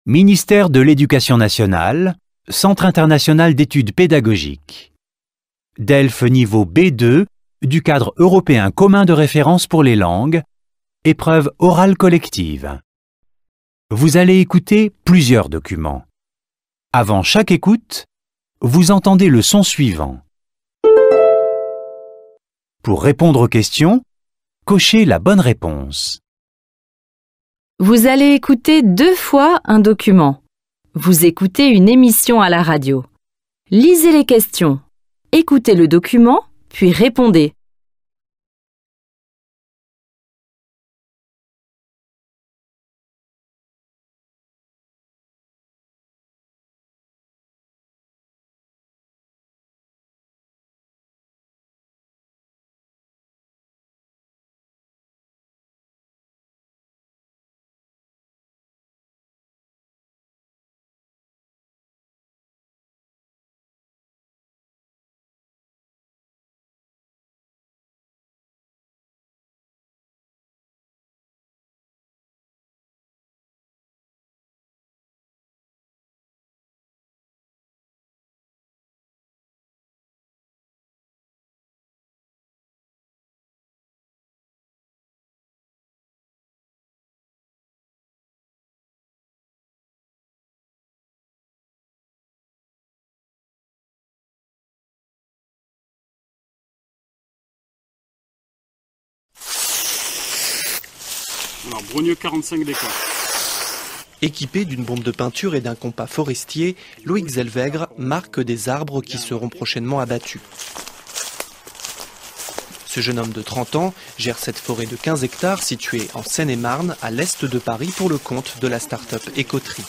Ministère de l'Éducation nationale, Centre international d'études pédagogiques. DELF niveau B2 du cadre européen commun de référence pour les langues, épreuve orale collective. Vous allez écouter plusieurs documents. Avant chaque écoute, vous entendez le son suivant. Pour répondre aux questions, cochez la bonne réponse. Vous allez écouter 2 fois un document. Vous écoutez une émission à la radio. Lisez les questions. Écoutez le document, puis répondez. Alors, Brogneux 45 décors. Équipé d'une bombe de peinture et d'un compas forestier, Loïc Zellweger marque des arbres qui seront prochainement abattus. Ce jeune homme de 30 ans gère cette forêt de 15 hectares située en Seine-et-Marne, à l'est de Paris, pour le compte de la start-up Écoterie.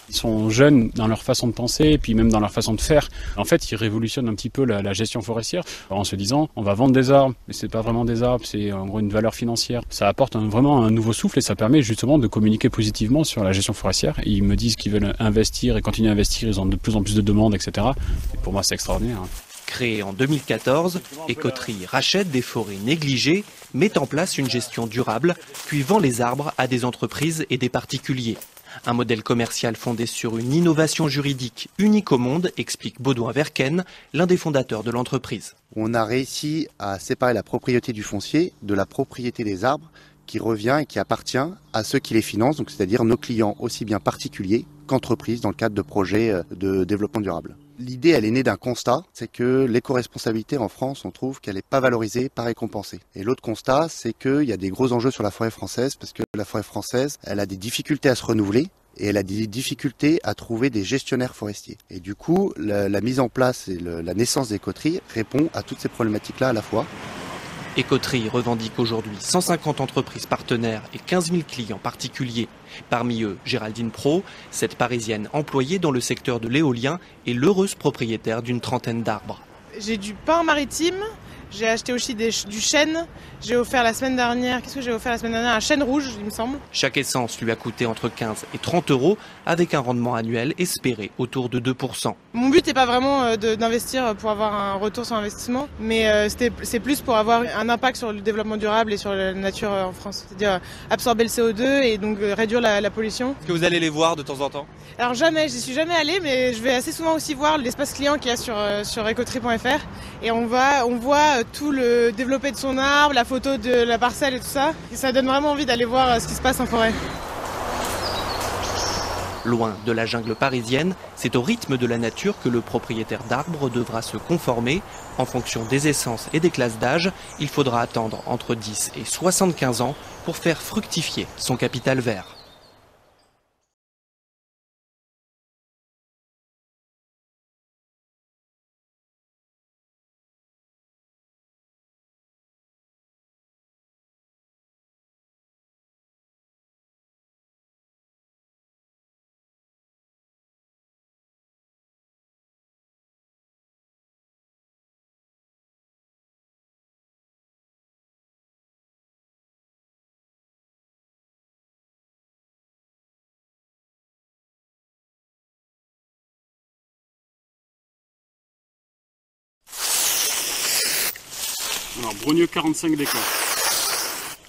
Ils sont jeunes dans leur façon de penser et puis même dans leur façon de faire. En fait, ils révolutionnent un petit peu la gestion forestière en se disant on va vendre des arbres, mais c'est pas vraiment des arbres, c'est en gros une valeur financière. Ça apporte vraiment un nouveau souffle et ça permet justement de communiquer positivement sur la gestion forestière. Et ils me disent qu'ils veulent investir et continuer à investir, ils ont de plus en plus de demandes, etc. Et pour moi, c'est extraordinaire. Créé en 2014, Écoterie rachète des forêts négligées, met en place une gestion durable, puis vend les arbres à des entreprises et des particuliers. Un modèle commercial fondé sur une innovation juridique unique au monde, explique Baudouin Verken, l'un des fondateurs de l'entreprise. On a réussi à séparer la propriété du foncier de la propriété des arbres qui revient et qui appartient à ceux qui les financent, donc c'est-à-dire nos clients aussi bien particuliers qu'entreprises dans le cadre de projets de développement durable. L'idée, elle est née d'un constat, c'est que l'éco-responsabilité en France, on trouve qu'elle n'est pas valorisée, pas récompensée. Et l'autre constat, c'est qu'il y a des gros enjeux sur la forêt française, parce que la forêt française, elle a des difficultés à se renouveler, et elle a des difficultés à trouver des gestionnaires forestiers. Et du coup, la mise en place et la naissance d'Écoterie répond à toutes ces problématiques-là à la fois. Écoterie revendique aujourd'hui 150 entreprises partenaires et 15 000 clients particuliers. Parmi eux, Géraldine Pro, cette Parisienne employée dans le secteur de l'éolien, est l'heureuse propriétaire d'une trentaine d'arbres. J'ai du pin maritime, j'ai acheté aussi du chêne. J'ai offert la semaine dernière, un chêne rouge, il me semble. Chaque essence lui a coûté entre 15 et 30 euros, avec un rendement annuel espéré autour de 2%. Mon but n'est pas vraiment d'investir pour avoir un retour sur investissement, mais c'est plus pour avoir un impact sur le développement durable et sur la nature en France. C'est-à-dire absorber le CO2 et donc réduire la pollution. Est-ce que vous allez les voir de temps en temps? Alors jamais, j'y suis jamais allée, mais je vais assez souvent aussi voir l'espace client qu'il y a sur écoterie.fr. Et on voit tout le développé de son arbre, la photo de la parcelle et tout ça. Et ça donne vraiment envie d'aller voir ce qui se passe en forêt. Loin de la jungle parisienne, c'est au rythme de la nature que le propriétaire d'arbres devra se conformer. En fonction des essences et des classes d'âge, il faudra attendre entre 10 et 75 ans pour faire fructifier son capital vert. Alors, Brogneux 45 décors.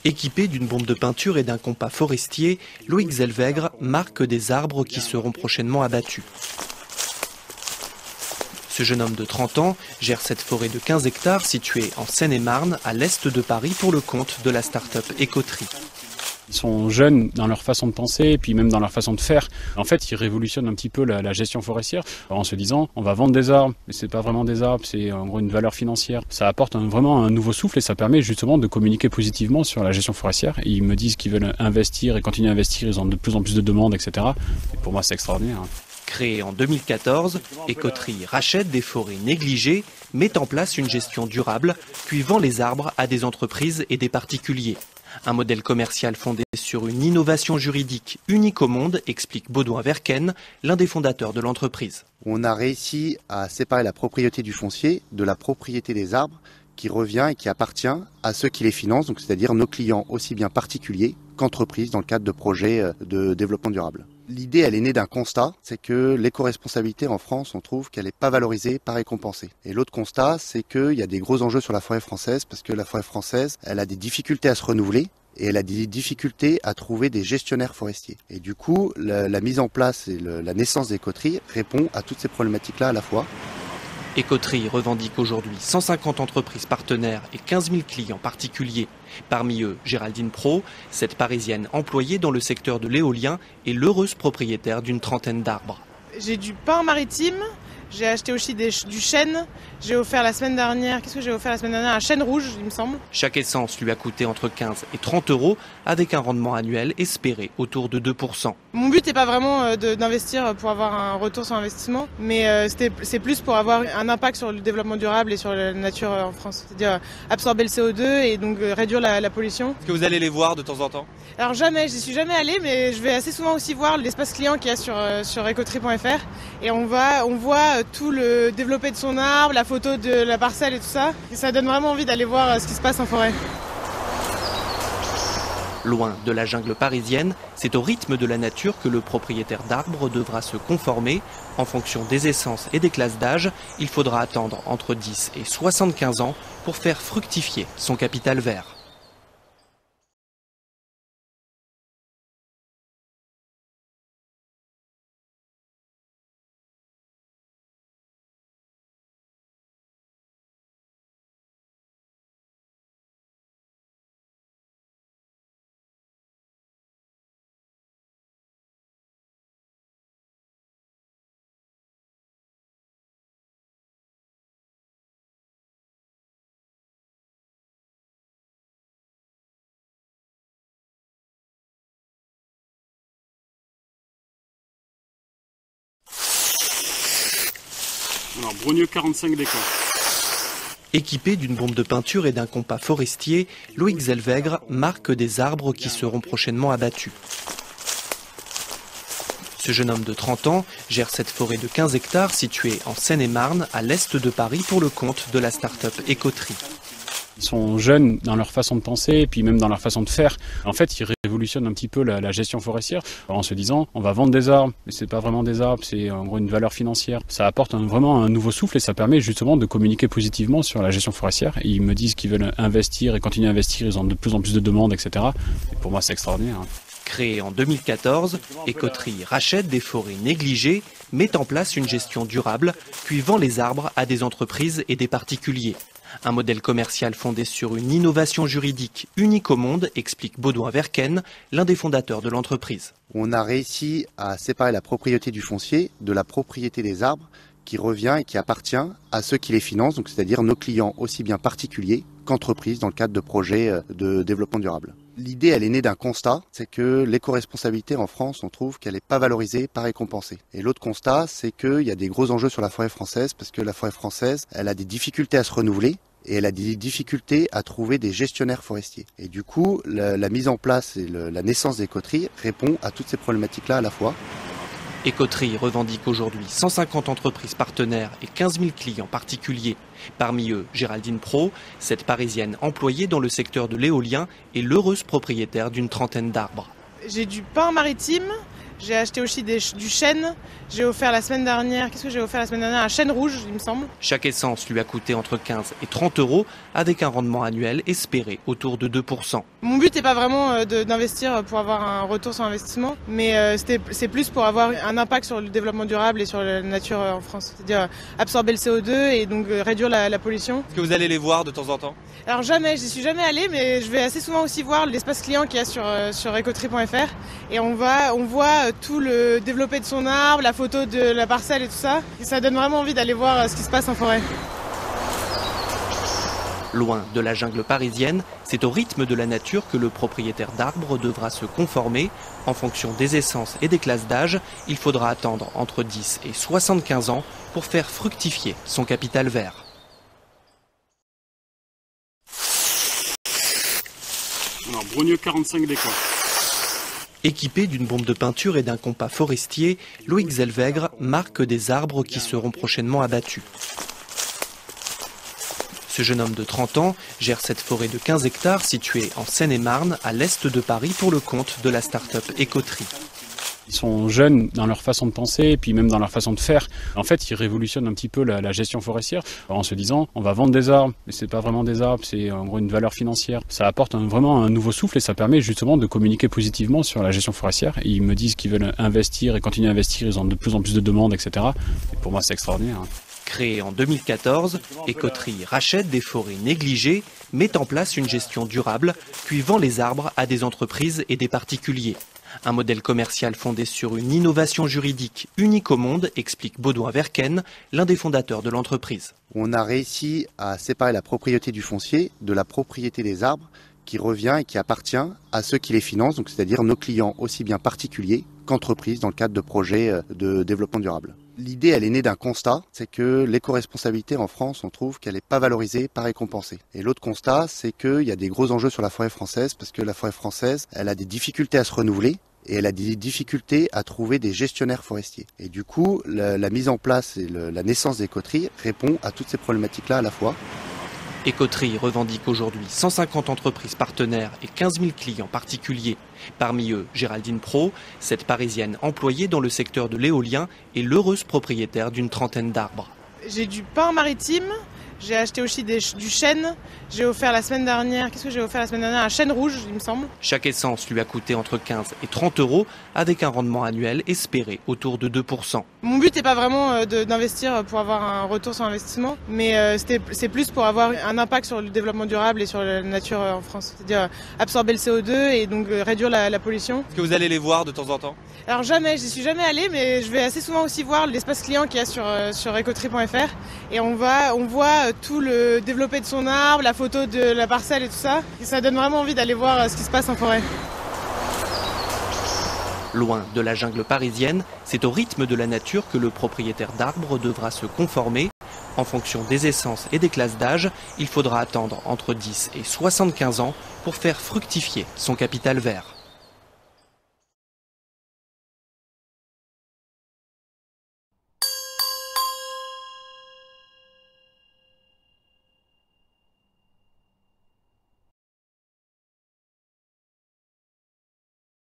Équipé d'une bombe de peinture et d'un compas forestier, Loïc Zellweger marque des arbres qui seront prochainement abattus. Ce jeune homme de 30 ans gère cette forêt de 15 hectares située en Seine-et-Marne, à l'est de Paris, pour le compte de la start-up Écoterie. Ils sont jeunes dans leur façon de penser et puis même dans leur façon de faire. En fait, ils révolutionnent un petit peu la gestion forestière en se disant on va vendre des arbres, mais c'est pas vraiment des arbres, c'est en gros une valeur financière. Ça apporte vraiment un nouveau souffle et ça permet justement de communiquer positivement sur la gestion forestière. Et ils me disent qu'ils veulent investir et continuer à investir, ils ont de plus en plus de demandes, etc. Et pour moi, c'est extraordinaire. Créée en 2014, Écoterie rachète des forêts négligées, met en place une gestion durable, puis vend les arbres à des entreprises et des particuliers. Un modèle commercial fondé sur une innovation juridique unique au monde, explique Baudouin Verken, l'un des fondateurs de l'entreprise. On a réussi à séparer la propriété du foncier de la propriété des arbres qui revient et qui appartient à ceux qui les financent, donc c'est-à-dire nos clients aussi bien particuliers qu'entreprises dans le cadre de projets de développement durable. L'idée, elle est née d'un constat, c'est que l'éco-responsabilité en France, on trouve qu'elle n'est pas valorisée, pas récompensée. Et l'autre constat, c'est qu'il y a des gros enjeux sur la forêt française, parce que la forêt française, elle a des difficultés à se renouveler, et elle a des difficultés à trouver des gestionnaires forestiers. Et du coup, la mise en place et la naissance d'Écoterie répond à toutes ces problématiques-là à la fois. Écoterie revendique aujourd'hui 150 entreprises partenaires et 15 000 clients particuliers. Parmi eux, Géraldine Pro, cette Parisienne employée dans le secteur de l'éolien et l'heureuse propriétaire d'une trentaine d'arbres. J'ai du pain maritime, j'ai acheté aussi du chêne. J'ai offert la semaine dernière, un chêne rouge, il me semble. Chaque essence lui a coûté entre 15 et 30 euros, avec un rendement annuel espéré autour de 2%. Mon but n'est pas vraiment d'investir pour avoir un retour sur investissement, mais c'est plus pour avoir un impact sur le développement durable et sur la nature en France. C'est-à-dire absorber le CO2 et donc réduire la pollution. Est-ce que vous allez les voir de temps en temps? Alors j'y suis jamais allée, mais je vais assez souvent aussi voir l'espace client qu'il y a sur écoterie.fr. Et on voit tout le développé de son arbre, la photo de la parcelle et tout ça. Et ça donne vraiment envie d'aller voir ce qui se passe en forêt. Loin de la jungle parisienne, c'est au rythme de la nature que le propriétaire d'arbres devra se conformer. En fonction des essences et des classes d'âge, il faudra attendre entre 10 et 75 ans pour faire fructifier son capital vert. Alors, Brogneux 45 décors. Équipé d'une bombe de peinture et d'un compas forestier, Loïc Zellweger marque des arbres qui seront prochainement abattus. Ce jeune homme de 30 ans gère cette forêt de 15 hectares située en Seine-et-Marne, à l'est de Paris, pour le compte de la start-up Écoterie. Ils sont jeunes dans leur façon de penser et puis même dans leur façon de faire. En fait, ils révolutionnent un petit peu la gestion forestière en se disant on va vendre des arbres, mais c'est pas vraiment des arbres, c'est en gros une valeur financière. Ça apporte vraiment un nouveau souffle et ça permet justement de communiquer positivement sur la gestion forestière. Et ils me disent qu'ils veulent investir et continuer à investir, ils ont de plus en plus de demandes, etc. Et pour moi, c'est extraordinaire. Créée en 2014, Écoterie rachète des forêts négligées, met en place une gestion durable, puis vend les arbres à des entreprises et des particuliers. Un modèle commercial fondé sur une innovation juridique unique au monde, explique Baudouin Verken, l'un des fondateurs de l'entreprise. On a réussi à séparer la propriété du foncier de la propriété des arbres qui revient et qui appartient à ceux qui les financent, donc c'est-à-dire nos clients aussi bien particuliers qu'entreprises dans le cadre de projets de développement durable. L'idée, elle est née d'un constat, c'est que l'éco-responsabilité en France, on trouve qu'elle n'est pas valorisée, pas récompensée. Et l'autre constat, c'est qu'il y a des gros enjeux sur la forêt française, parce que la forêt française, elle a des difficultés à se renouveler, et elle a des difficultés à trouver des gestionnaires forestiers. Et du coup, la mise en place et la naissance d'Écoterie répond à toutes ces problématiques-là à la fois. Écoterie revendique aujourd'hui 150 entreprises partenaires et 15 000 clients particuliers. Parmi eux, Géraldine Pro, cette Parisienne employée dans le secteur de l'éolien et l'heureuse propriétaire d'une trentaine d'arbres. J'ai du pain maritime, J'ai acheté aussi du chêne. J'ai offert la semaine dernière, un chêne rouge, il me semble. Chaque essence lui a coûté entre 15 et 30 euros avec un rendement annuel espéré autour de 2%. Mon but n'est pas vraiment d'investir pour avoir un retour sur investissement, mais c'est plus pour avoir un impact sur le développement durable et sur la nature en France. C'est-à-dire absorber le CO2 et donc réduire la pollution. Est-ce que vous allez les voir de temps en temps? Alors jamais, j'y suis jamais allée, mais je vais assez souvent aussi voir l'espace client qu'il y a sur Ecotree.fr et on voit tout le développé de son arbre, la photo de la parcelle et tout ça. Et ça donne vraiment envie d'aller voir ce qui se passe en forêt. Loin de la jungle parisienne, c'est au rythme de la nature que le propriétaire d'arbres devra se conformer. En fonction des essences et des classes d'âge, il faudra attendre entre 10 et 75 ans pour faire fructifier son capital vert. Alors, Brogneux 45 décors. Équipé d'une bombe de peinture et d'un compas forestier, Loïc Zellweger marque des arbres qui seront prochainement abattus. Ce jeune homme de 30 ans gère cette forêt de 15 hectares située en Seine-et-Marne, à l'est de Paris, pour le compte de la start-up Ecotree. Ils sont jeunes dans leur façon de penser et puis même dans leur façon de faire. En fait, ils révolutionnent un petit peu la gestion forestière en se disant on va vendre des arbres, mais c'est pas vraiment des arbres, c'est en gros une valeur financière. Ça apporte vraiment un nouveau souffle et ça permet justement de communiquer positivement sur la gestion forestière. Et ils me disent qu'ils veulent investir et continuer à investir, ils ont de plus en plus de demandes, etc. Et pour moi, c'est extraordinaire. Créé en 2014, Ecotree rachète des forêts négligées, met en place une gestion durable, puis vend les arbres à des entreprises et des particuliers. Un modèle commercial fondé sur une innovation juridique unique au monde, explique Baudouin Verken, l'un des fondateurs de l'entreprise. On a réussi à séparer la propriété du foncier de la propriété des arbres qui revient et qui appartient à ceux qui les financent, donc c'est-à-dire nos clients aussi bien particuliers qu'entreprises dans le cadre de projets de développement durable. L'idée, elle est née d'un constat, c'est que l'éco-responsabilité en France, on trouve qu'elle n'est pas valorisée, pas récompensée. Et l'autre constat, c'est qu'il y a des gros enjeux sur la forêt française, parce que la forêt française, elle a des difficultés à se renouveler, et elle a des difficultés à trouver des gestionnaires forestiers. Et du coup, la mise en place et la naissance d'Ecotree répond à toutes ces problématiques-là à la fois. Ecotree revendique aujourd'hui 150 entreprises partenaires et 15 000 clients particuliers. Parmi eux, Géraldine Pro, cette Parisienne employée dans le secteur de l'éolien et l'heureuse propriétaire d'une trentaine d'arbres. J'ai du pin maritime, j'ai acheté aussi du chêne. J'ai offert la semaine dernière, un chêne rouge, il me semble. Chaque essence lui a coûté entre 15 et 30 euros avec un rendement annuel espéré autour de 2%. Mon but n'est pas vraiment d'investir pour avoir un retour sur investissement, mais c'est plus pour avoir un impact sur le développement durable et sur la nature en France. C'est-à-dire absorber le CO2 et donc réduire la pollution. Est-ce que vous allez les voir de temps en temps? Alors jamais, j'y suis jamais allée, mais je vais assez souvent aussi voir l'espace client qu'il y a sur Ecotree.fr et on voit tout le développé de son arbre, la photo de la parcelle et tout ça. Et ça donne vraiment envie d'aller voir ce qui se passe en forêt. Loin de la jungle parisienne, c'est au rythme de la nature que le propriétaire d'arbres devra se conformer. En fonction des essences et des classes d'âge, il faudra attendre entre 10 et 75 ans pour faire fructifier son capital vert.